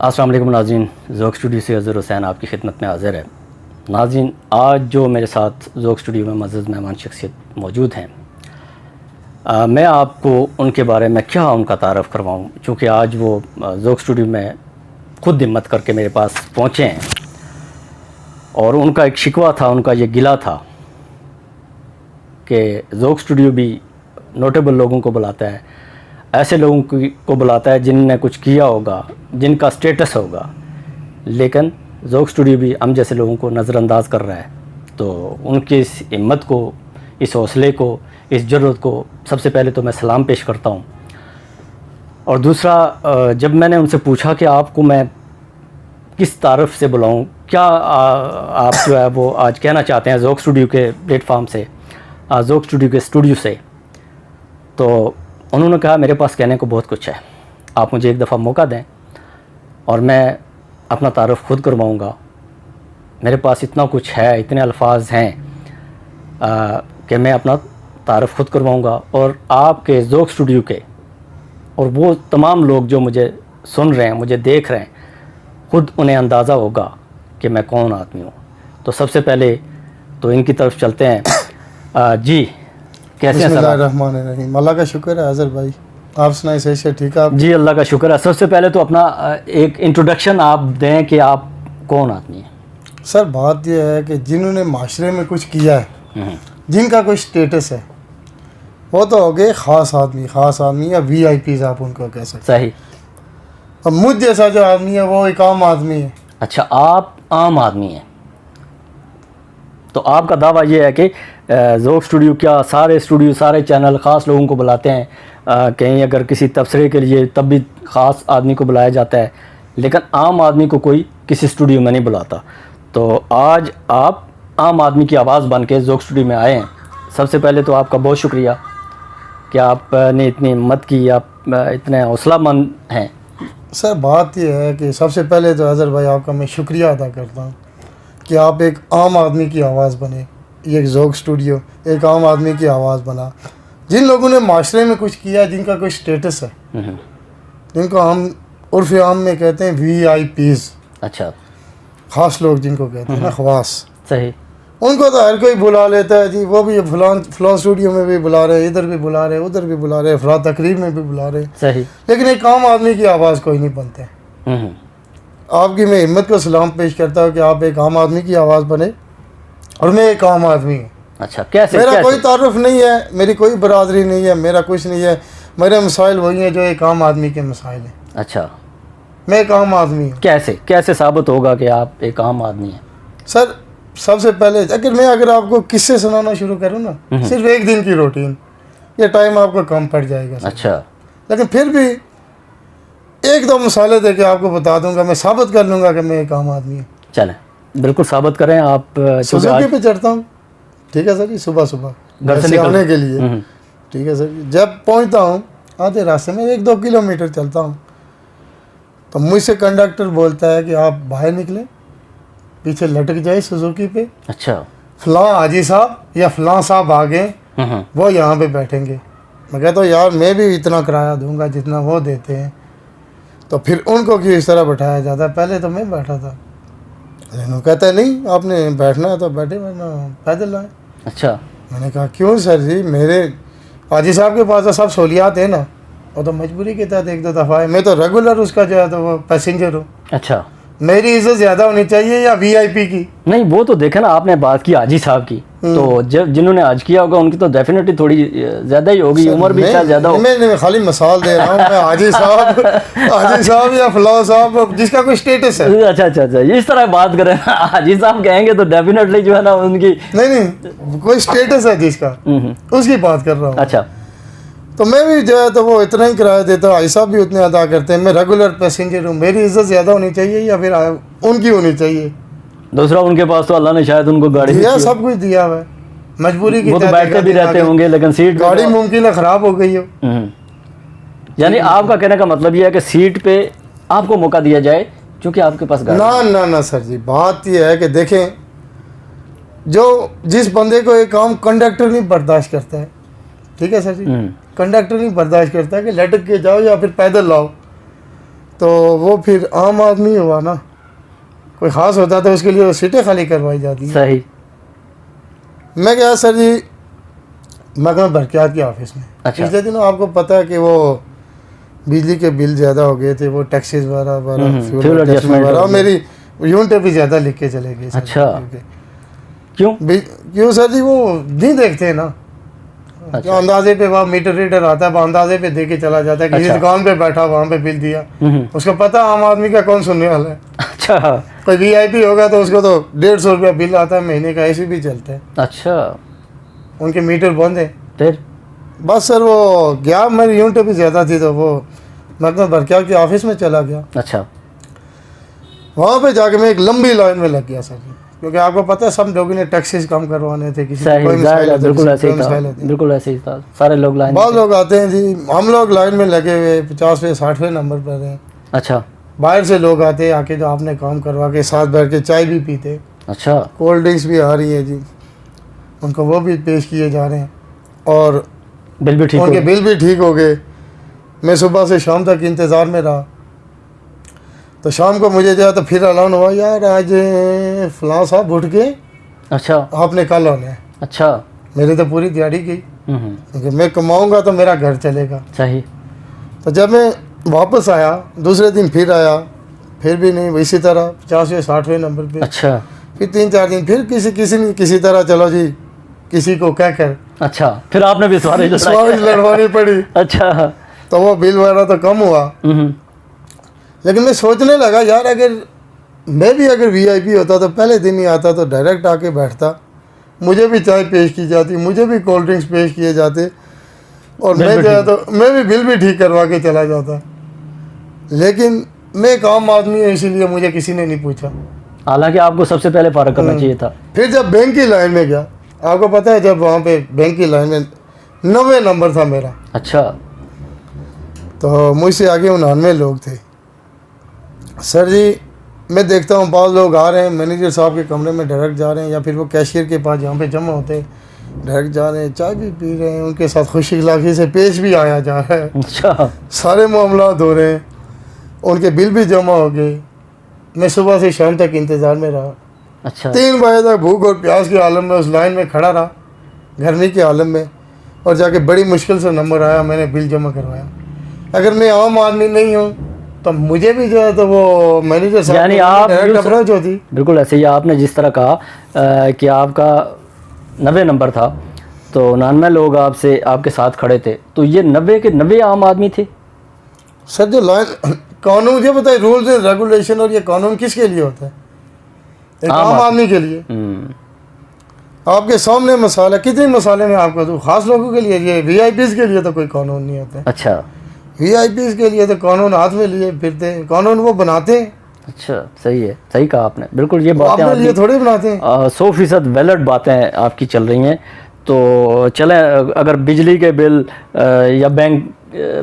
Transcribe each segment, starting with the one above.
अस्सलाम वालेकुम नाज़रीन, ज़ोक स्टूडियो से अज़हर हुसैन आपकी खिदमत में हाज़िर है। नाज़रीन, आज जो मेरे साथ ज़ोक स्टूडियो में मज़ीद मेहमान शख्सियत मौजूद हैं, मैं आपको उनके बारे में क्या उनका तारफ़ करवाऊँ, चूँकि आज वो ज़ोक स्टूडियो में ख़ुद हिम्मत करके मेरे पास पहुँचे हैं और उनका एक शिकवा था, उनका ये गिला था कि ज़ोक स्टूडियो भी नोटेबल लोगों को बुलाता है, ऐसे लोगों को बुलाता है जिनने कुछ किया होगा, जिनका स्टेटस होगा, लेकिन ज़ोक स्टूडियो भी हम जैसे लोगों को नज़रअंदाज कर रहा है। तो उनकी इस हिम्मत को, इस हौसले को, इस ज़रूरत को सबसे पहले तो मैं सलाम पेश करता हूँ। और दूसरा, जब मैंने उनसे पूछा कि आपको मैं किस तारफ़ से बुलाऊँ, क्या आप जो है वो आज कहना चाहते हैं ज़ोक स्टूडियो के प्लेटफार्म से, ज़ोक स्टूडियो के स्टूडियो से, तो उन्होंने कहा मेरे पास कहने को बहुत कुछ है, आप मुझे एक दफ़ा मौका दें और मैं अपना तारुफ़ खुद करवाऊँगा। मेरे पास इतना कुछ है, इतने अल्फाज हैं कि मैं अपना तारुफ़ खुद करवाऊँगा और आपके ज़ोक स्टूडियो के और वो तमाम लोग जो मुझे सुन रहे हैं, मुझे देख रहे हैं, ख़ुद उन्हें अंदाज़ा होगा कि मैं कौन आदमी हूँ। तो सबसे पहले तो इनकी तरफ चलते हैं। जी, कैसे हैं सर? बिस्मिल्लाहिर्रहमानिर्रहीम। अल्लाह का शुक्र है अज़हर भाई, आप सुनाए सही से ठीक है आप? जी, अल्लाह का शुक्र है। सबसे पहले तो अपना एक इंट्रोडक्शन आप दें कि आप कौन आदमी हैं। सर बात यह है कि जिन्होंने माशरे में कुछ किया है, जिनका कोई स्टेटस है, वो तो हो गए ख़ास आदमी या VIPs आप उनको कह सकते। सही। अब मुझ जैसा जो आदमी है वो एक आम आदमी है। अच्छा, आप आम आदमी हैं, तो आपका दावा ये है कि ज़ोक स्टूडियो क्या सारे स्टूडियो, सारे चैनल ख़ास लोगों को बुलाते हैं, कहीं अगर किसी तबसरे के लिए तब भी ख़ास आदमी को बुलाया जाता है, लेकिन आम आदमी को कोई किसी स्टूडियो में नहीं बुलाता। तो आज आप आम आदमी की आवाज़ बन के ज़ोक स्टूडियो में आए हैं। सबसे पहले तो आपका बहुत शुक्रिया कि आपने इतनी हिम्मत की, आप इतने हौसलामंद हैं। सर बात यह है कि सबसे पहले तो अज़हर भाई आपका मैं शुक्रिया अदा करता हूँ कि आप एक आम आदमी की आवाज़ बने। ये ज़ोक स्टूडियो एक आम आदमी की आवाज़ बना, जिन लोगों ने माशरे में कुछ किया, जिनका कोई स्टेटस है, जिनको हम उर्फ़ आम में कहते हैं VIPs। अच्छा, ख़ास लोग जिनको कहते हैं ना, ख़वास। सही। उनको तो हर कोई बुला लेता है जी, वो भी फ़लाँ स्टूडियो में भी बुला रहे हैं, इधर भी बुला रहे हैं, उधर भी बुला रहे हैं, फ़लाँ तकरीर में भी बुला रहे हैं। सही। लेकिन एक आम आदमी की आवाज़ कोई नहीं बनते। आपकी मैं हिम्मत को सलाम पेश करता हूँ कि आप एक आम आदमी की आवाज़ बने और मैं एक आम आदमी हूँ। अच्छा, कैसे? मेरा कोई तारुफ नहीं है, मेरी कोई बरादरी नहीं है, मेरा कुछ नहीं है। मेरे मसाइल वही हैं जो एक आम आदमी के मसाइल हैं। अच्छा, मैं एक आम आदमी हूँ। कैसे साबित होगा कि आप एक आम आदमी हैं? सर सबसे पहले अगर आपको किस्से सुनाना शुरू करूँ ना, सिर्फ एक दिन की रूटीन, ये टाइम आपको कम पड़ जाएगा। अच्छा, लेकिन फिर भी एक दो मिसालें दे के आपको बता दूंगा, मैं साबित कर लूँगा कि मैं एक आम आदमी हूँ। चलें, बिल्कुल साबित करें आप। सुजुकी पे चढ़ता हूँ, ठीक है सर जी, सुबह घर से आने के लिए, ठीक है सर जी। जब पहुँचता हूँ आधे रास्ते में 1-2 किलोमीटर चलता हूँ तो मुझसे कंडक्टर बोलता है कि आप बाहर निकलें, पीछे लटक जाए सुजुकी पे। अच्छा। फ़लाँ हाजी साहब या फ़लाँ साहब आ गए, वो यहाँ पे बैठेंगे। मैं कहता हूँ यार मैं भी इतना किराया दूंगा जितना वो देते हैं। तो फिर उनको क्यों इस तरह बैठाया जाता है, पहले तो मैं बैठा था। लेकिन वो कहता है नहीं, आपने बैठना है तो बैठे, वरना पैदल आए। अच्छा। मैंने कहा क्यों सर जी, मेरे हाजी साहब के पास तो सब सहूलियात है ना, वो तो मजबूरी के तहत 1-2 दफ़ा है, मैं तो रेगुलर उसका जो है तो वो पैसेंजर हूँ। अच्छा, मेरी इज्जत ज़्यादा होनी चाहिए या VIP की? नहीं, वो तो देखे ना, आपने बात की हाजी साहब की, तो जब जिन्होंने आज किया होगा उनकी तो डेफिनेटली थोड़ी ज़्यादा ही होगी, उम्र भी शायद ज़्यादा हो। मैं खाली मिसाल दे रहा हूँ, मैं हाजी साहब या फलाह साहब जिसका कोई स्टेटस है। अच्छा, इस तरह बात करें ना, हाजी साहब कहेंगे तो डेफिनेटली जो है ना उनकी नहीं कोई स्टेटस है जिसका, उसकी बात कर रहा हूँ। अच्छा, तो मैं भी जो है तो वो इतना ही किराया देता हूँ, ऐसा भी उतने अदा करते हैं। मैं रेगुलर पैसेंजर हूँ, मेरी इज्जत ज़्यादा होनी चाहिए या फिर उनकी होनी चाहिए? दूसरा, उनके पास तो अल्लाह ने शायद उनको गाड़ी दिया, सब कुछ दिया हुआ है, मजबूरी की। वो तो बैठते भी रहते होंगे, लेकिन सीट गाड़ी मुमकिन है ख़राब हो गई हो। यानी आपका कहने का मतलब ये है कि सीट पे आपको मौका दिया जाए क्योंकि आपके पास गाड़ी ना सर जी, बात यह है कि देखें, जो जिस बंदे को एक काम कंडक्टर नहीं बर्दाश्त करता है, ठीक है सर जी, कंडक्टर नहीं बर्दाश्त करता कि लटक के जाओ या फिर पैदल लाओ, तो वो फिर आम आदमी हुआ ना, कोई ख़ास होता तो उसके लिए वो सीटें खाली करवाई जाती हैं। सही। मैं गया सर जी महकमा बरक़ियात के ऑफिस में। अच्छा। पिछले दिनों आपको पता है कि वो बिजली के बिल ज़्यादा हो गए थे, वो टैक्सेस वगैरह फ्यूल एडजस्टमेंट वगैरह, और मेरी यूनिटें भी ज़्यादा लिख के चले गए। अच्छा, क्यों? क्यों सर जी, वो नहीं देखते ना। अच्छा। अंदाजे पे वहाँ मीटर रीडर आता है, वो अंदाजे पे दे के चला जाता है। किसी दुकान पे बैठा वहाँ पे बिल दिया, उसको पता आम आदमी का कौन सुनने वाला है। अच्छा। कोई VIP होगा तो उसको तो 150 रुपया बिल आता है महीने का, ऐसे भी चलता है। अच्छा, उनके मीटर बंद है। फिर बस सर वो गया, मेरी यूनिट भी ज़्यादा थी तो वो महकमा बरक़ियात के ऑफिस में चला गया। अच्छा। वहाँ पे जाके मैं एक लंबी लाइन में लग गया सर जी, क्योंकि आपको पता है सब लोगों ने टैक्सेस कम करवाने थे। किसी सही, कोई मसाइल होता है, बिल्कुल किसी ऐसे ही कोई था, मसाइल होते हैं। बिल्कुल ऐसे ही था, सारे लोग लाइन बहुत लोग आते हैं जी, हम लोग लाइन में लगे हुए 50वें 60वें नंबर पर हैं। अच्छा। बाहर से लोग आते हैं, आके जो आपने काम करवा के साथ बैठ के चाय भी पीते। अच्छा। कोल्ड ड्रिंक्स भी आ रही है जी, उनको वो भी पेश किए जा रहे हैं, और बिल भी ठीक उनके हो बिल भी ठीक हो गए। मैं सुबह से शाम तक इंतज़ार में रहा, तो शाम को मुझे जो है तो फिर ऐलान हुआ, यार आज फलां साहब उठ के अच्छा आपने कल होना है। अच्छा। मेरी तो पूरी तैयारी की, क्योंकि मैं कमाऊंगा तो मेरा घर चलेगा। सही। तो जब मैं वापस आया दूसरे दिन फिर आया, फिर भी नहीं, इसी तरह 50वें 60वें नंबर पे। अच्छा। फिर 3-4 दिन फिर किसी तरह चलो जी, किसी को कह कर अच्छा, फिर आपने भी सवारी लड़वानी पड़ी। अच्छा। तो वो बिल वगैरह तो कम हुआ, लेकिन मैं सोचने लगा यार अगर मैं भी अगर VIP होता तो पहले दिन ही आता तो डायरेक्ट आके बैठता, मुझे भी चाय पेश की जाती, मुझे भी कोल्ड ड्रिंक्स पेश किए जाते, और मैं जो है तो मैं भी बिल भी ठीक करवा के चला जाता। लेकिन मैं एक आम आदमी हूँ, इसीलिए मुझे किसी ने नहीं पूछा। हालांकि आपको सबसे पहले फारग करना चाहिए था। फिर जब बैंक की लाइन में गया, आपको पता है जब वहाँ पे बैंक की लाइन में 90 नंबर था मेरा। अच्छा। तो मुझसे आगे 99 लोग थे। सर जी मैं देखता हूँ बहुत लोग आ रहे हैं, मैनेजर साहब के कमरे में डायरेक्ट जा रहे हैं, या फिर वो कैशियर के पास जहाँ पे जमा होते हैं डायरेक्ट जा रहे हैं, चाय भी पी रहे हैं, उनके साथ खुशी इलाके से पेश भी आया जा रहा है। अच्छा। सारे मामला हो रहे हैं, उनके बिल भी जमा हो गए। मैं सुबह से शाम तक इंतज़ार में रहा। अच्छा। 3 बजे तक भूख और प्यास के आलम में उस लाइन में खड़ा रहा, गर्मी के आलम में, और जाके बड़ी मुश्किल से नंबर आया, मैंने बिल जमा करवाया। अगर मैं आम आदमी नहीं हूँ तो मुझे भी जो है तो वो मैनेजर साहब यानी आप डायरेक्ट अप्रोच होती। बिल्कुल ऐसे ही आपने जिस तरह कहा कि आपका 90 नंबर था, तो 99 लोग आपसे आपके साथ खड़े थे, तो ये 90 के 90 आम आदमी थे। सर जो लाइन कानून, ये बताइए रूल्स एंड रेगुलेशन, और ये कानून किसके लिए होता है? एक आम आदमी के लिए। आपके सामने मसाला, कितने मसाले में आपको दूं, खास लोगों के लिए, ये VIPs के लिए तो कोई कानून नहीं होता है। अच्छा। VIPs के लिए तो कानून हाथ में लिए फिरते हैं, कानून वो बनाते हैं। अच्छा, सही है, सही कहा आपने, बिल्कुल ये बातें आपके लिए थोड़ी बनाते हैं। 100% वैलिड बातें आपकी चल रही हैं। तो चलें, अगर बिजली के बिल या बैंक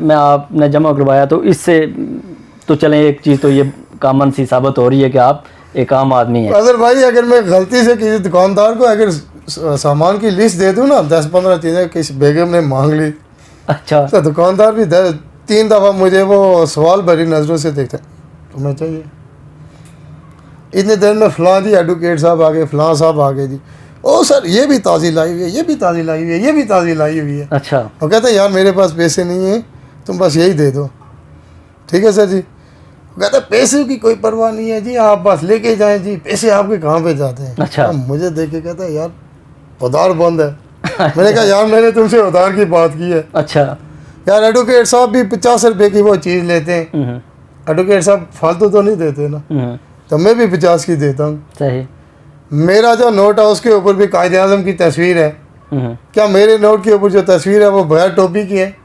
में आपने जमा करवाया तो इससे तो चलें, एक चीज़ तो ये कॉमन सी साबित हो रही है कि आप एक आम आदमी हैं। अगर भाई अगर मैं गलती से किसी दुकानदार को अगर सामान की लिस्ट दे दूँ ना, 10-15 चीज़ें किसी बेगम ने मांग ली, अच्छा, तो दुकानदार भी 3 दफ़ा मुझे वो सवाल भरी नज़रों से देखता है, तुम्हें चाहिए? इतने देर में फलां जी एडवोकेट साहब आ गए, फलां साहब आ गए जी, ओ सर ये भी ताज़ी लाई हुई है, ये भी ताज़ी लाई हुई है, ये भी ताज़ी लाई हुई है। अच्छा। वो कहते हैं यार मेरे पास पैसे नहीं है, तुम बस यही दे दो। ठीक है सर जी। वो कहता है पैसे की कोई परवाह नहीं है जी, आप बस लेके जाएं जी, पैसे आपके कहाँ पे जाते हैं? अच्छा। मुझे देख के कहता है यार उधार बंद है। मैंने कहा यार मैंने तुमसे उधार की बात की है। अच्छा। यार एडवोकेट साहब भी 50 रुपये की वो चीज़ लेते हैं, एडवोकेट साहब फालतू तो नहीं देते ना, तो मैं भी 50 की देता हूँ। सही। मेरा जो नोट है उसके ऊपर भी कायदे आज़म की तस्वीर है। क्या मेरे नोट के ऊपर जो तस्वीर है वो बगैर टोपी की है?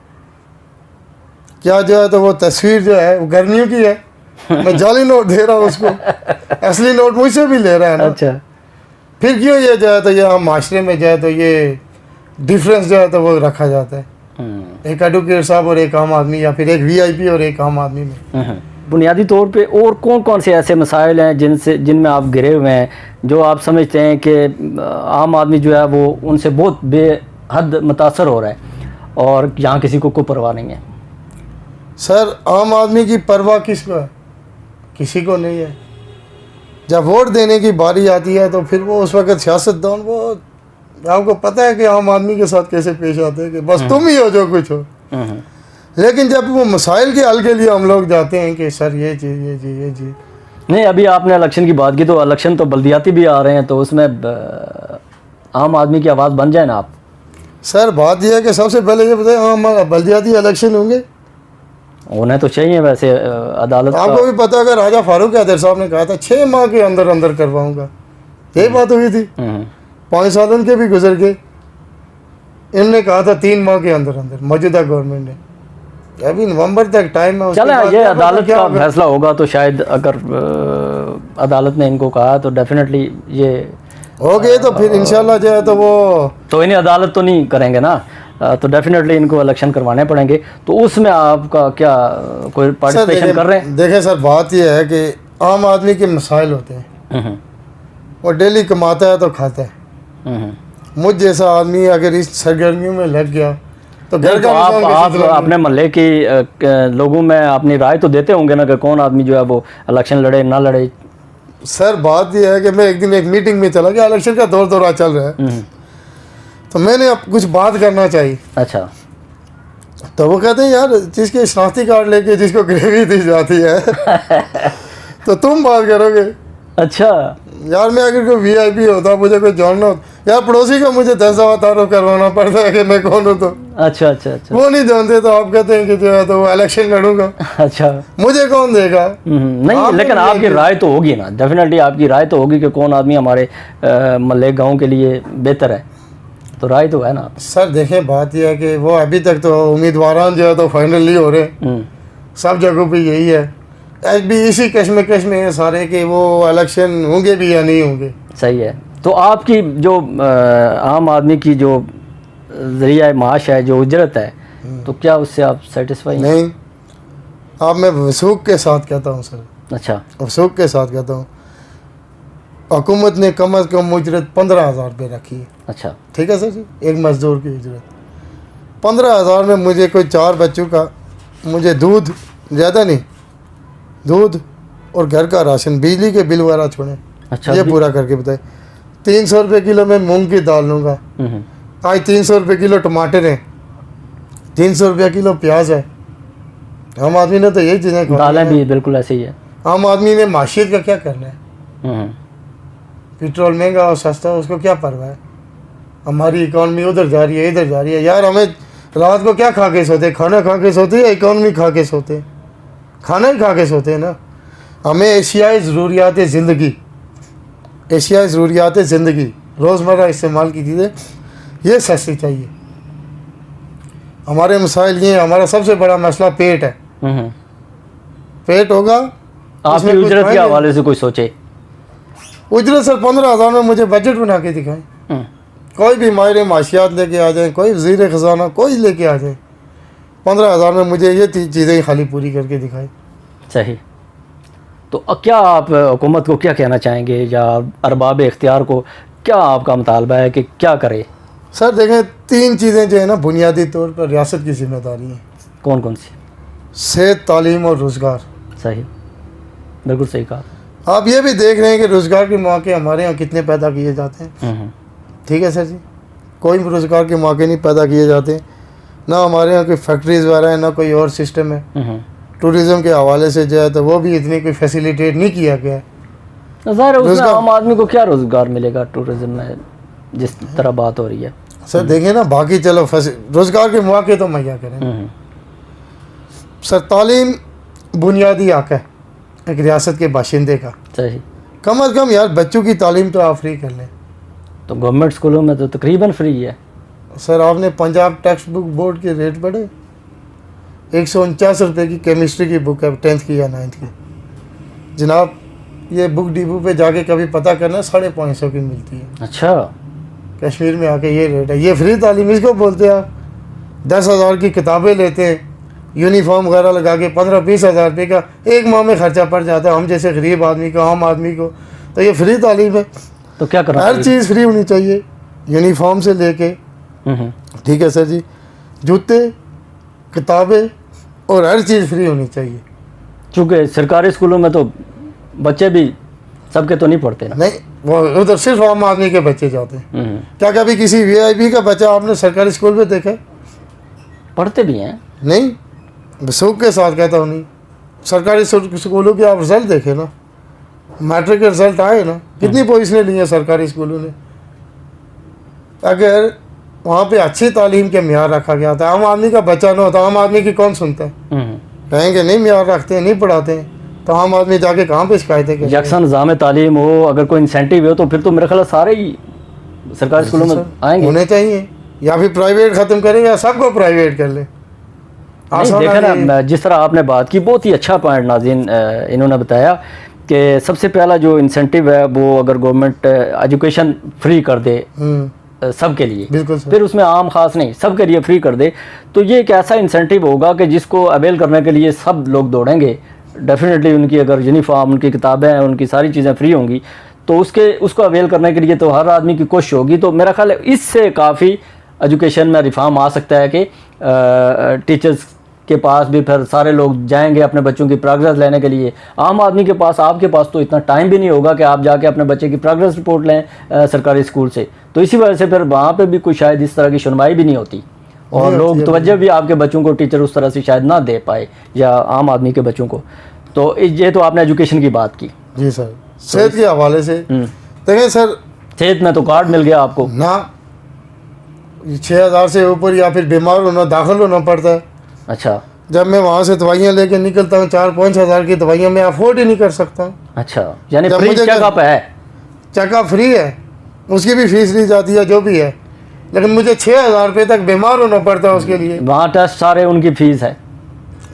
क्या जो है तो वो तस्वीर जो है वो गर्मियों की है? मैं जाली नोट दे रहा हूँ उसको, असली नोट मुझसे भी ले रहा है ना। अच्छा। फिर क्यों ये जो है तो ये हम माशरे में जो है तो ये डिफरेंस जो है तो वो रखा जाता है, एक एडवोकेट साहब और एक आम आदमी, या फिर एक VIP और एक आम आदमी में? बुनियादी तौर पे और कौन कौन से ऐसे मसाइल हैं जिनमें आप घिरे हुए हैं, जो आप समझते हैं कि आम आदमी जो है वो उनसे बहुत बेहद मुतासर हो रहा है और यहाँ किसी को कोई परवाह नहीं है? सर आम आदमी की परवाह किसको है? किसी को नहीं है। जब वोट देने की बारी आती है तो फिर वो उस वक्त सियासतदान, वो आपको पता है कि आम आदमी के साथ कैसे पेश आते हैं कि बस तुम ही हो जो कुछ हो। लेकिन जब वो मसाइल के हल के लिए हम लोग जाते हैं कि सर ये चीज़ ये चीज़ ये चीज़। नहीं, अभी आपने इलेक्शन की बात की, तो इलेक्शन तो बल्दियाती भी आ रहे हैं, तो उसमें आम आदमी की आवाज़ बन जाए ना आप। सर बात यह है कि सबसे पहले ये बताएं, हाँ बल्दियाती इलेक्शन होंगे, उन्हें तो चाहिए वैसे अदालत आपको भी पता है कि राजा फारूक हैदर साहब ने कहा था 6 माह के अंदर अंदर करवाऊंगा, यही बात हुई थी। 5 साल उनके भी गुजर गए, इनने कहा था 3 माह के अंदर अंदर, मौजूदा गवर्नमेंट ने। अभी नवंबर तक टाइम है। चला, ये अदालत का फैसला होगा, तो शायद अगर अदालत ने इनको कहा तो डेफिनेटली ये हो गए, तो फिर इंशाल्लाह जो है तो वो तो इन्हें अदालत तो नहीं करेंगे ना, तो डेफिनेटली इनको इलेक्शन करवाने पड़ेंगे। तो उसमें आपका क्या कोई पार्टिसिपेशन कर रहे हैं? देखें सर, बात यह है कि आम आदमी के मसाइल होते हैं, वो डेली कमाता है तो खाता है। मुझ जैसा आदमी अगर इस सरगर्मियों में लग गया तो घर का आप अपने मोहल्ले की लोगों में अपनी राय तो देते होंगे ना कि कौन आदमी जो है वो इलेक्शन लड़े ना लड़े। सर बात यह है कि मैं एक दिन एक मीटिंग में चला गया, इलेक्शन का दौरा चल रहा है, तो मैंने अब कुछ बात करना चाहिए। अच्छा, तो वो कहते हैं यार जिसके शनाख्ती कार्ड लेके जिसको ग्रेवी दी जाती है तो तुम बात करोगे। अच्छा यार मैं अगर कोई वीआईपी होता, मुझे कोई जानना होता, यार पड़ोसी को मुझे 10 दफा तारुफ करवाना पड़ता है कि मैं कौन हूँ। तो अच्छा अच्छा अच्छा, वो नहीं जानते तो आप कहते हैं कि जो है तो वो इलेक्शन लड़ूंगा। अच्छा, मुझे कौन देगा? नहीं, लेकिन आपकी राय तो होगी ना, डेफिनेटली आपकी राय तो होगी कि कौन आदमी हमारे मोहल्ले गाँव के लिए बेहतर है, तो राय तो है ना। सर देखें बात यह है कि वो अभी तक तो उम्मीदवार जो है तो फाइनल नहीं हो रहे, सब जगहों पे यही है। भी इसी कश्मकश में है सारे कि वो इलेक्शन होंगे भी या नहीं होंगे। सही है। तो आपकी जो आम आदमी की जो ज़रिया माश है, जो उजरत है, तो क्या उससे आप सेटिस्फाई नहीं? आप मैं वसूख के साथ कहता हूँ सर। अच्छा, वसूख के साथ कहता हूँ, हुकूमत ने कम अज़ कम उजरत 15,000 रुपये रखी है। अच्छा, ठीक है सर जी, एक मज़दूर की उजरत 15,000 में मुझे कोई 4 बच्चों का, मुझे दूध ज़्यादा नहीं, दूध और घर का राशन, बिजली के बिल वगैरह छोड़ें, अच्छा, ये पूरा करके बताए। 300 रुपये किलो में मूंग की दाल लूँगा, आज 300 रुपये किलो टमाटर हैं, 300 रुपये किलो प्याज है। आम आदमी ने तो यही चीज़ें, दालें भी बिल्कुल ऐसे ही है। आम आदमी ने माशियत का क्या करना है? पेट्रोल महंगा और सस्ता, उसको क्या परवाह है? हमारी इकॉनमी उधर जा रही है, इधर जा रही है। यार हमें रात को क्या खा के सोते? खाना खा के सोते या इकॉनमी खा के सोते? खाना ही खा के सोते हैं ना। हमें एशियाई ज़रूरियात ज़िंदगी, एशियाई ज़रूरियात ज़िंदगी, रोज़मर्रा इस्तेमाल की चीज़ें ये सस्ती चाहिए। हमारे मसाइल ये, हमारा सबसे बड़ा मसला पेट है। पेट होगा, आपकी उजरत के हवाले से कोई सोचे? उजरत सर 15,000 में मुझे बजट बना के दिखाएं। कोई भी माहिर माशियात लेके आ जाए, कोई वज़ीर ख़जाना कोई लेके आ जाए, 15,000 में मुझे ये चीज़ें खाली पूरी करके दिखाए। सही। तो क्या आप हुकूमत को क्या कहना चाहेंगे, या अरबाब इख्तियार को क्या आपका मुतालबा है कि क्या करे? सर देखें, 3 चीज़ें जो है ना बुनियादी तौर पर रियासत की जिम्मेदारी है। कौन कौन सी? सेहत, तालीम और रोज़गार। सही, बिल्कुल सही कहा। आप ये भी देख रहे हैं कि रोज़गार के मौके हमारे यहाँ कितने पैदा किए जाते हैं। ठीक है सर जी, कोई रोज़गार के मौके नहीं पैदा किए जाते, ना हमारे यहाँ कोई फैक्ट्रीज़ वगैरह है, ना कोई और सिस्टम है। टूरिज़म के हवाले से जो है तो वो भी इतनी कोई फैसिलिटेट नहीं किया गया है। ज़ाहिर है उसमें आम आदमी को क्या रोज़गार मिलेगा टूरिज़म में, जिस तरह बात हो रही है। सर देखें ना, बाकी चलो रोज़गार के मौके तो मुहैया करें। सर तालीम बुनियादी हक है एक रियासत के बाशिंदे का। सही, कम अज़ कम यार बच्चों की तालीम तो आप फ्री कर लें। तो गवर्नमेंट स्कूलों में तो तकरीबन फ्री है। सर आपने पंजाब टेक्स्ट बुक बोर्ड के रेट बढ़े, 149 रुपये की केमिस्ट्री की बुक है 10th की या 9th की। जनाब ये बुक डिपो पे जाके कभी पता करना, 550 की मिलती है। अच्छा, कश्मीर में आके ये रेट है, ये फ्री तालीम इसको बोलते हैं आप। 10,000 की किताबें लेते हैं, यूनिफॉर्म वगैरह लगा के 15-20 हज़ार रुपये का एक माह में खर्चा पड़ जाता है हम जैसे गरीब आदमी को, आम आदमी को। तो ये फ्री तालीम है। तो क्या करना? हर चीज़ फ्री होनी चाहिए, यूनिफॉर्म से लेके, ठीक है सर जी, जूते, किताबें, और हर चीज़ फ्री होनी चाहिए। चूँकि सरकारी स्कूलों में तो बच्चे भी सबके तो नहीं पढ़ते ना। नहीं, वो उधर सिर्फ आम आदमी के बच्चे जाते हैं। क्या कभी किसी वीआईपी का बच्चा आपने सरकारी स्कूल में देखा? पढ़ते भी हैं। नहीं, सुख के साथ कहता हूँ नहीं। सरकारी स्कूलों के आप रिजल्ट देखे ना, मैट्रिक के रिजल्ट आए ना, कितनी पोजीशनें ली हैं सरकारी स्कूलों ने। अगर वहाँ पे अच्छी तालीम के म्यार रखा गया था, आम आदमी का बच्चा ना होता, आम आदमी की कौन सुनता है? कहेंगे नहीं म्यार रखते हैं, नहीं पढ़ाते हैं, तो आम आदमी जाके कहाँ पे शिकायतें करें? यकसा निज़ाम तालीम हो, अगर कोई इंसेंटिव हो तो फिर तो मेरे ख्याल सारे ही सरकारी स्कूलों में आएंगे। होने चाहिए, या फिर प्राइवेट ख़त्म करें या सबको प्राइवेट कर ले। देखा ना, जिस तरह आपने बात की, बहुत ही अच्छा पॉइंट नाज़रीन इन्होंने बताया कि सबसे पहला जो इंसेंटिव है वो अगर गवर्नमेंट एजुकेशन फ्री कर दे सबके लिए, बिल्कुल फिर उसमें आम खास नहीं, सबके लिए फ्री कर दे, तो ये एक ऐसा इंसेंटिव होगा कि जिसको अवेल करने के लिए सब लोग दौड़ेंगे। डेफिनेटली उनकी अगर यूनिफॉर्म, उनकी किताबें, उनकी सारी चीज़ें फ्री होंगी तो उसको अवेल करने के लिए तो हर आदमी की कोशिश होगी। तो मेरा ख्याल है इससे काफ़ी एजुकेशन में रिफॉर्म आ सकता है कि टीचर्स के पास भी फिर सारे लोग जाएंगे अपने बच्चों की प्रोग्रेस लेने के लिए। आम आदमी के पास, आपके पास तो इतना टाइम भी नहीं होगा कि आप जाके अपने बच्चे की प्रोग्रेस रिपोर्ट लें सरकारी स्कूल से, तो इसी वजह से फिर वहाँ पे भी कोई शायद इस तरह की सुनवाई भी नहीं होती और लोग तवज्जो भी आपके बच्चों को टीचर उस तरह से शायद ना दे पाए या आम आदमी के बच्चों को। तो ये तो आपने एजुकेशन की बात की। जी सर, सेहत के हवाले से देखें सर, सेहत में तो कार्ड मिल गया आपको ना, 6,000 से ऊपर या फिर बीमार होना, दाखिल होना पड़ता है। अच्छा, जब मैं वहाँ से दवाइयाँ लेके निकलता हूँ, 4-5 हज़ार की दवाइयाँ मैं अफोर्ड ही नहीं कर सकता हूँ। अच्छा, यानी फ्री चेकअप है? चेकअप फ्री है, उसकी भी फीस ली जाती है जो भी है, लेकिन मुझे 6,000 रुपये तक बीमार होना पड़ता है उसके लिए। वहाँ टेस्ट सारे उनकी फीस है।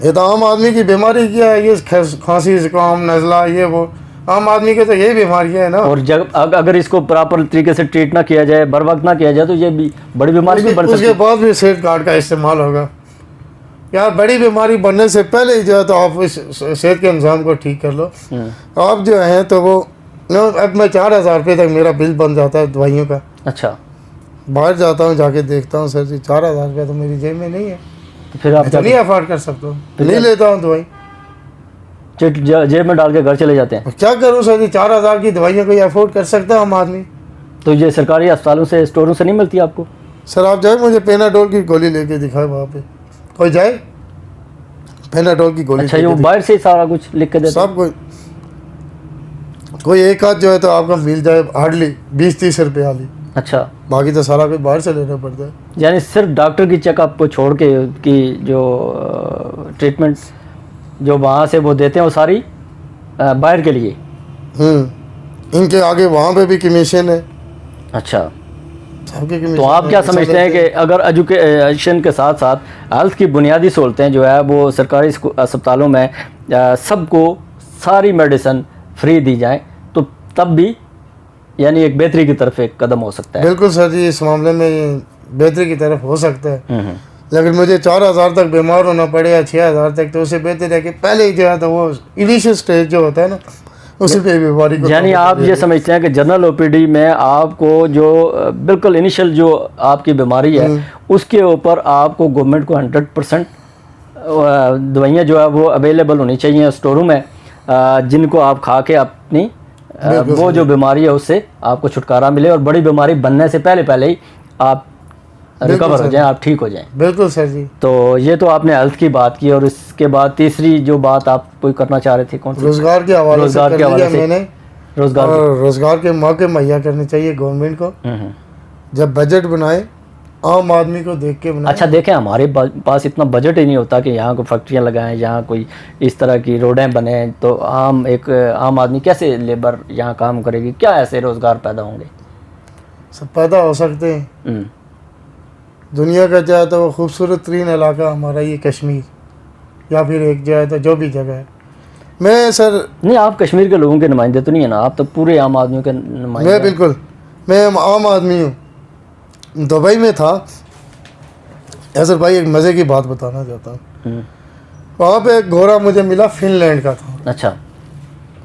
ये तो आम आदमी की बीमारी क्या है, ये खांसी, जुकाम, नज़ला, ये वो, आम आदमी के तो यही बीमारियाँ है ना। और जब अगर इसको प्रॉपर तरीके से ट्रीट ना किया जाए, बर वक्त ना किया जाए, तो ये भी बड़ी बीमारी भी बन सकती है। उसके बाद भी सेहत कार्ड का इस्तेमाल होगा यार। बड़ी बीमारी बनने से पहले ही जो है तो आप इस सेहत के निज़ाम को ठीक कर लो। आप जो हैं तो वो अब मैं 4,000 रुपये तक मेरा बिल बन जाता है दवाइयों का। अच्छा, बाहर जाता हूँ, जाके देखता हूँ, सर जी 4,000 रुपये तो मेरी जेब में नहीं है, तो फिर आप नहीं अफोर्ड कर सकता हूँ, नहीं लेता हूँ दवाई, जेब में डाल के घर चले जाते हैं। क्या करूँ सर जी, 4,000 की दवाइयाँ कोई अफोर्ड कर सकता है आम आदमी? तो ये सरकारी अस्पतालों से, स्टोरों से नहीं मिलती आपको? सर आप जाए, मुझे पेनाडोल की गोली लेके दिखाए, वहाँ पे कोई जाए पेनाडोल की गोली। अच्छा, ये बाहर से ही सारा कुछ लिख के देते सब कोई एक आध जो है तो आपका मिल जाए, हार्डली 20-30 रुपये वाली। अच्छा, बाकी तो सारा कोई बाहर से लेना पड़ता है। यानी सिर्फ डॉक्टर की चेकअप को छोड़ के की जो ट्रीटमेंट जो वहाँ से वो देते हैं वो सारी बाहर के लिए। इनके आगे वहाँ पे भी कमीशन है। अच्छा, सबके तो आप क्या समझते हैं कि अगर एजुकेशन के साथ साथ हेल्थ की बुनियादी सहूलतें जो है वो सरकारी अस्पतालों में सबको सारी मेडिसिन फ्री दी जाए तो तब भी यानी एक बेहतरी की तरफ एक कदम हो सकता है? बिल्कुल सर जी, इस मामले में बेहतरी की तरफ हो सकता है, लेकिन मुझे 4,000 तक बीमार होना पड़े या 6,000 तक, तो उससे बेहतर है कि पहले ही जो है तो वो इनिशियल स्टेज जो होता है ना, उसी पे बीमारी को। यानी आप ये समझते हैं कि जनरल ओपीडी में आपको जो बिल्कुल इनिशियल जो आपकी बीमारी है उसके ऊपर आपको गवर्नमेंट को 100% दवाइयाँ जो है वो अवेलेबल होनी चाहिए स्टोरों में, जिनको आप खा के अपनी वो जो बीमारी है उससे आपको छुटकारा मिले और बड़ी बीमारी बनने से पहले ही आप रिकवर हो जाएं, आप ठीक हो जाएं। बिल्कुल सर जी। तो ये तो आपने हेल्थ की बात की, और इसके बाद तीसरी जो बात आप कोई करना चाह रहे थे, कौन सी? रोजगार के हवाले से मैंने रोजगार के मौके मुहैया करने चाहिए गवर्नमेंट को। जब बजट बनाए आम आदमी को देख के बनाए। अच्छा, देखें हमारे पास इतना बजट ही नहीं होता कि यहाँ कोई फैक्ट्रियाँ लगाएं, यहाँ कोई इस तरह की रोडें बने, तो आम आदमी कैसे लेबर यहाँ काम करेगी? क्या ऐसे रोज़गार पैदा होंगे? सब पैदा हो सकते हैं। दुनिया का जो है तो वो खूबसूरत तरीन इलाका हमारा ये कश्मीर, या फिर एक जो है तो जो भी जगह है। मैं सर नहीं, आप कश्मीर के लोगों के नुमाइंदे तो नहीं है ना, आप तो पूरे आम आदमियों के नुमाइंदे। मैं बिल्कुल, मैं आम आदमी हूँ। दुबई में था ऐसा भाई, एक मज़े की बात बताना चाहता हूँ। वहाँ पे एक घोड़ा मुझे मिला, फिनलैंड का था। अच्छा,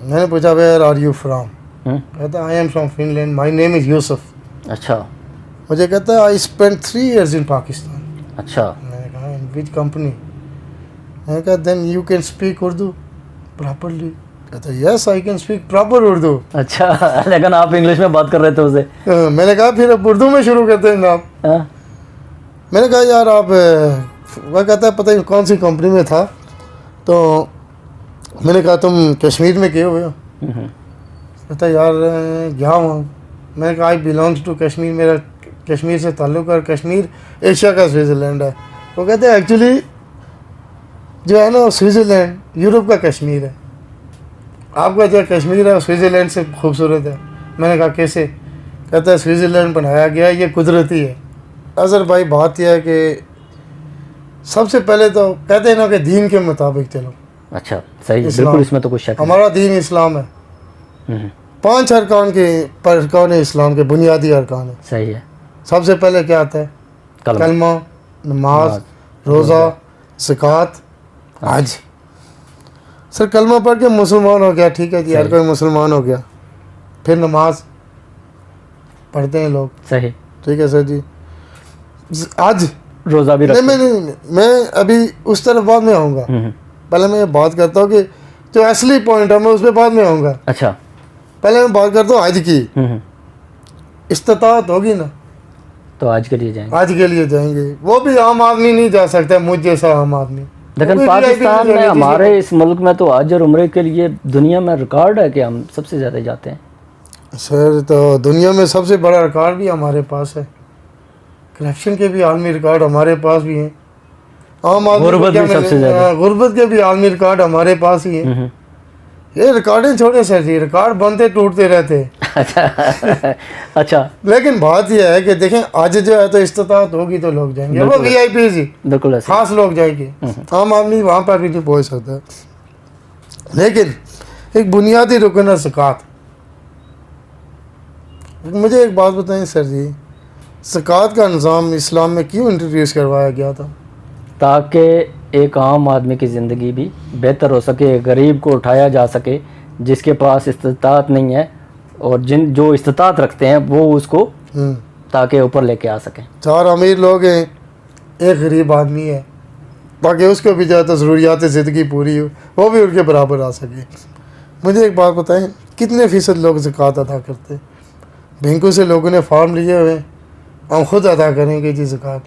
मैंने पूछा वेयर आर यू फ्राम? कहता I am from Finland, my name is Yusuf. अच्छा, मुझे कहता है I spend 3 years in Pakistan. अच्छा, मैंने कहा इन विच कंपनी? मैंने कहा then you can speak Urdu properly? कहता yes I can speak proper Urdu. अच्छा, लेकिन आप इंग्लिश में बात कर रहे थे उसे। मैंने कहा फिर अब उर्दू में शुरू करते हैं आप। हाँ? मैंने कहा यार आप, वह कहता है पता नहीं कौन सी कंपनी में था, तो मैंने कहा तुम कश्मीर में गए हुए हो? कहता यार गया हूँ। मैंने कहा आई बिलोंग्स टू कश्मीर, मेरा कश्मीर से ताल्लुक़ है और कश्मीर एशिया का स्विट्ज़रलैंड है। वो कहते हैं एक्चुअली जो है ना स्विट्ज़रलैंड यूरोप का कश्मीर है, आपका जो कश्मीर है वो स्विट्ज़रलैंड से खूबसूरत है। मैंने कहा कैसे? कहता है स्विट्ज़रलैंड बनाया गया है, ये कुदरती है। अज़र भाई बात यह है कि सबसे पहले तो कहते हैं ना कि दीन के मुताबिक चलो। अच्छा, सही, बिल्कुल, इसमें तो कुछ शक नहीं। हमारा दीन इस्लाम है, 5 अरकान है इस्लाम के, बुनियादी अरकान है। सही है। सबसे पहले क्या आता है? कलमा, नमाज, रोज़ा, ज़कात, हज। सर कलमा पढ़ के मुसलमान हो गया, ठीक है जी, हर कोई मुसलमान हो गया। फिर नमाज पढ़ते हैं लोग, सही, ठीक है सर जी। आज रोज़ा भी नहीं, मैं अभी उस तरफ बाद में आऊँगा। पहले मैं बात करता हूँ कि जो असली पॉइंट है मैं उस पर बाद में आऊँगा। अच्छा, पहले मैं बात करता हूँ हज की। इस्तिताअत होगी ना तो आज के लिए जाएंगे। आज के लिए जाएंगे, वो भी आम आदमी नहीं जा सकता, मुझ जैसा आम आदमी। लेकिन पाकिस्तान में, हमारे इस मुल्क में तो हज और उम्रे के लिए दुनिया में रिकॉर्ड है कि हम सबसे ज़्यादा जाते हैं। सर तो दुनिया में सबसे बड़ा रिकॉर्ड भी हमारे पास है, करप्शन के भी आलमी रिकॉर्ड हमारे पास भी हैं। आम आदमी गुर्बत के भी आलमी रिकॉर्ड हमारे पास ही है। ये रिकॉर्डें छोड़े सर जी, रिकॉर्ड बनते टूटते रहते। अच्छा, लेकिन बात यह है कि देखें आज जो है तो इस्तिताअत होगी तो लोग जाएंगे, वो VIP जी, बिल्कुल खास लोग जाएंगे, आम आदमी वहाँ पर भी नहीं पहुँच सकता। लेकिन एक बुनियादी रुकन है ज़कात। मुझे एक बात बताएं सर जी, ज़कात का निज़ाम इस्लाम में क्यों इंट्रोड्यूस करवाया गया था? ताकि एक आम आदमी की ज़िंदगी भी बेहतर हो सके, गरीब को उठाया जा सके, जिसके पास इस्तिताअत नहीं है, और जो इस्तिताअत रखते हैं वो उसको ताकि ऊपर लेके आ सकें। 4 अमीर लोग हैं, एक गरीब आदमी है, ताकि उसको भी ज़्यादा ज़रूरियात ज़िंदगी पूरी हो, वो भी उनके बराबर आ सके। मुझे एक बात बताएं, कितने फ़ीसद लोग ज़कात अदा करते हैं? बैंकों से लोगों ने फॉर्म लिए हुए, हम खुद अदा करेंगे जी ज़कात,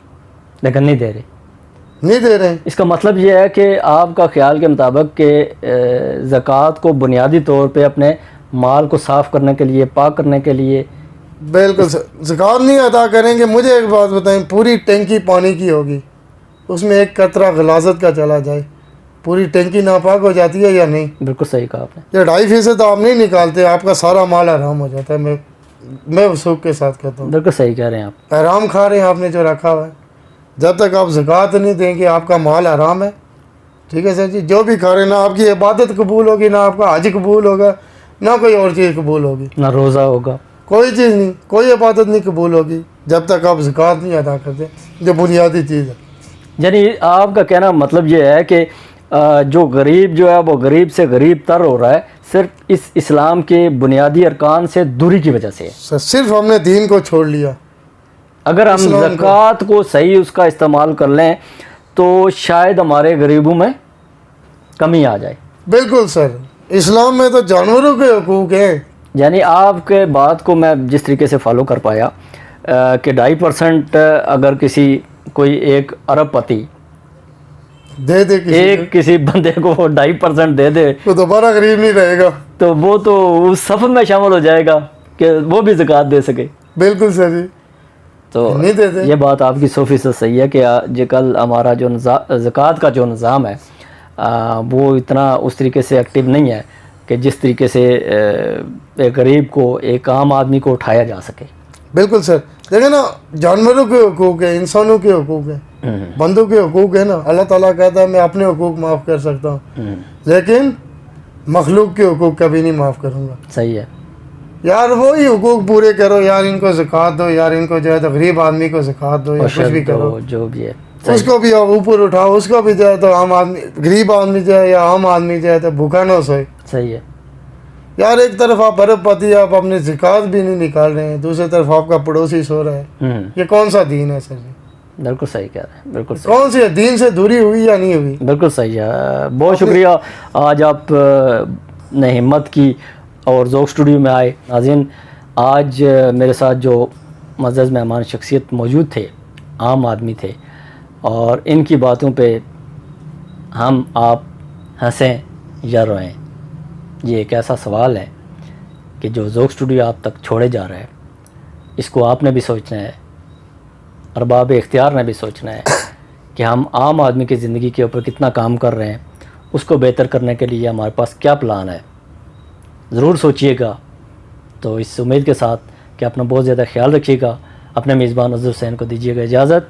लेकिन नहीं दे रहे। इसका मतलब यह है कि आपका ख्याल के मुताबिक कि ज़कात को बुनियादी तौर पे अपने माल को साफ़ करने के लिए, पाक करने के लिए, बिल्कुल ज़कात नहीं अदा करेंगे। मुझे एक बात बताएं, पूरी टंकी पानी की होगी, उसमें एक कतरा गलाजत का चला जाए, पूरी टंकी नापाक हो जाती है या नहीं? बिल्कुल सही कहा आपने। ये 2.5% आप नहीं निकालते, आपका सारा माल हराम हो जाता है। मैं वसूख के साथ कहता हूँ। बिल्कुल सही कह रहे हैं आप, हराम खा रहे हैं आपने जो रखा हुआ है। जब तक आप ज़कात नहीं देंगे आपका माल हराम है, ठीक है सर जी। जो भी खा रहे हैं, ना आपकी इबादत कबूल होगी, ना आपका हज कबूल होगा, ना कोई और चीज़ कबूल होगी, ना रोज़ा होगा, कोई चीज़ नहीं, कोई इबादत नहीं कबूल होगी जब तक आप ज़कात नहीं अदा करते, जो बुनियादी चीज़ है। यानी आपका कहना मतलब ये है कि जो गरीब जो है वो गरीब से गरीब तर हो रहा है, सिर्फ इस इस्लाम के बुनियादी अरकान से दूरी की वजह से। सिर्फ हमने दीन को छोड़ लिया। अगर हम ज़कात को सही उसका इस्तेमाल कर लें तो शायद हमारे गरीबों में कमी आ जाए। बिल्कुल सर, इस्लाम में तो जानवरों के हकूक़ हैं। यानी आपके बात को मैं जिस तरीके से फॉलो कर पाया कि 2.5% अगर कोई एक अरबपति दे किसी बंदे को 2.5% दे दे तो दोबारा गरीब नहीं रहेगा, तो वो तो उस सफ़ में शामिल हो जाएगा कि वो भी ज़कात दे सके। बिल्कुल सर जी, तो नहीं देते। ये बात आपकी 100% सही है कि आजकल हमारा जो ज़कात का जो निज़ाम है वो इतना उस तरीके से एक्टिव नहीं है कि जिस तरीके से एक गरीब को, एक आम आदमी को उठाया जा सके। बिल्कुल सर, देखिए ना, जानवरों के हकूक़ है, इंसानों के हकूक़ है, बंदों के हकूक़ है ना। अल्लाह ताला कहता है मैं अपने हकूक़ माफ़ कर सकता हूँ, लेकिन मखलूक के हकूक़ कभी नहीं माफ़ करूँगा। सही है यार, वही हकूक़ पूरे करो यार, इनको ज़कात दो यार, इनको जो है तो गरीब आदमी को ज़कात दो या कुछ भी करो, जो भी है उसको भी ऊपर उठाओ, उसको भी जो है तो आम आदमी, गरीब आदमी जो है या आम आदमी जो है तो भूखा ना सोए। सही है यार, एक तरफ आप अरबपति, आप अपने ज़कात भी नहीं निकाल रहे हैं, दूसरी तरफ आपका पड़ोसी सो रहा है, ये कौन सा दीन है सर जी? बिल्कुल सही कह रहे हैं, बिल्कुल सही, कौन सी है, दीन से दूरी हुई या नहीं हुई? बिल्कुल सही है। बहुत शुक्रिया आज आप ने हिम्मत की और ज़ोक स्टूडियो में आए। नाज़रीन, आज मेरे साथ जो मज़्ज़ज़ मेहमान शख्सियत मौजूद थे, आम आदमी थे, और इनकी बातों पे हम आप हंसें या रोएं, ये एक ऐसा सवाल है कि जो ज़ोक स्टूडियो आप तक छोड़े जा रहा है, इसको आपने भी सोचना है, अरबाब इख्तियार ने भी सोचना है कि हम आम आदमी की ज़िंदगी के ऊपर कितना काम कर रहे हैं, उसको बेहतर करने के लिए हमारे पास क्या प्लान है। ज़रूर सोचिएगा। तो इस उम्मीद के साथ कि अपना बहुत ज़्यादा ख्याल रखिएगा। अपने मेज़बान अज़हर हुसैन को दीजिएगा इजाज़त।